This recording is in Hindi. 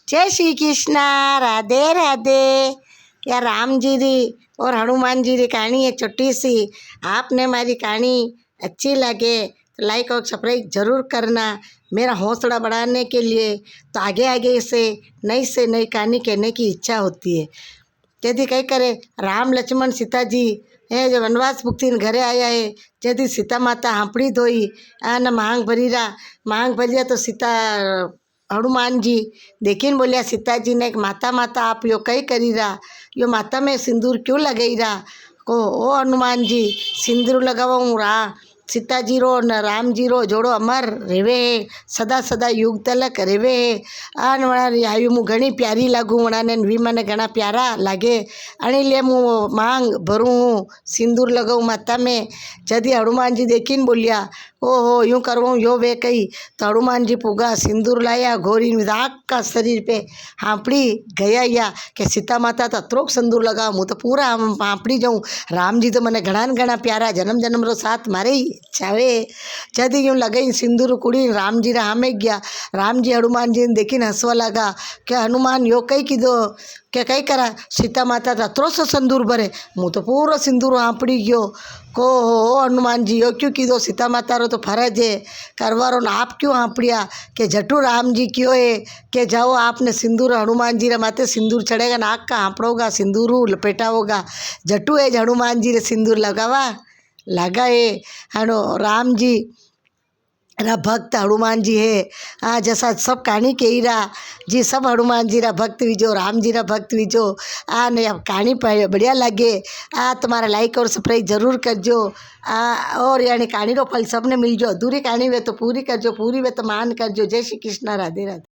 जय श्री कृष्णा। राधे राधे। यार राम जी री और हनुमान जी री कहानी है छोटी सी। आपने हमारी कहानी अच्छी लगे तो लाइक और सब्सक्राइब जरूर करना मेरा हौसला बढ़ाने के लिए। तो आगे आगे से नई कहानी कहने की इच्छा होती है। यदि कई करे राम लक्ष्मण सीता जी है जो वनवास मुक्ति घरे आया है। यदि सीता माता हाँपड़ी धोई न मांग भरिया तो सीता हनुमान जी देखिन बोलिया सीता जी ने माता माता आप यो कई करी रहा, यो माता में सिंदूर क्यों लगाई रहा को। ओ हनुमान जी सिंदूर लगाऊँ रा सीता जी रो न राम जी रो जोड़ो अमर रेवे है, सदा सदा युग तलक रेवे है। आन वणा आयु मु घणी प्यारी लागू वणा ने वी मने घना प्यारा लागे अणी ले मु मांग भरूँ सिंदूर लगाऊँ माता में। जदी हनुमान जी देखीन बोलिया ओहो यूँ करवूँ यो वे कही तो हनुमान जी पुगा सिंदूर लाया घोरी आका शरीर पे हाँपड़ी गया या कि सीता माता तो अत्रोक सिंदूर लगा हूँ तो पूरा हाँपड़ी जाऊँ। राम जी तो मैंने घना घना प्यारा जन्म जन्म रो साथ मारे ही चावे। जदी यूँ लगई सिंदूर कुड़ी राम जी रा में गया। राम जी हनुमान जी ने देखी हंसवा लगा कि हनुमान यो कई कीधो के कई करा सीता माता तो अत्रो सो सिंदूर भरे मुँह तो पूरा सिंदूर हाँपड़ी गयो को हो हनुमान जी यो क्यों कीधो सीता माता रो तो फर्ज है करवारो ना आप क्यों हाँपड़िया के झटू राम जी क्यों है कि जाओ आपने सिंदूर हनुमान जी रे माथे सिंदूर चढ़ेगा नाक का हाँपड़ोगा सिंदूर लपेटा होगा झटू है हनुमान जी रे सिंदूर लगावा लगाए हनो राम जी रा भक्त हनुमान जी है। जैसा सब कहानी कही रहा जी सब हनुमान जी रा भक्त विजो राम जी रा भक्त विजो। ने अब कहानी बढ़िया लगे तुम्हारा लाइक और सब्सक्राइब जरूर करजो। और यानी कहानी रो फल सबने मिल जो। अधूरी कहानी वे तो पूरी करजो, पूरी वे तो मान करजो। जय श्री कृष्णा। राधे राधे।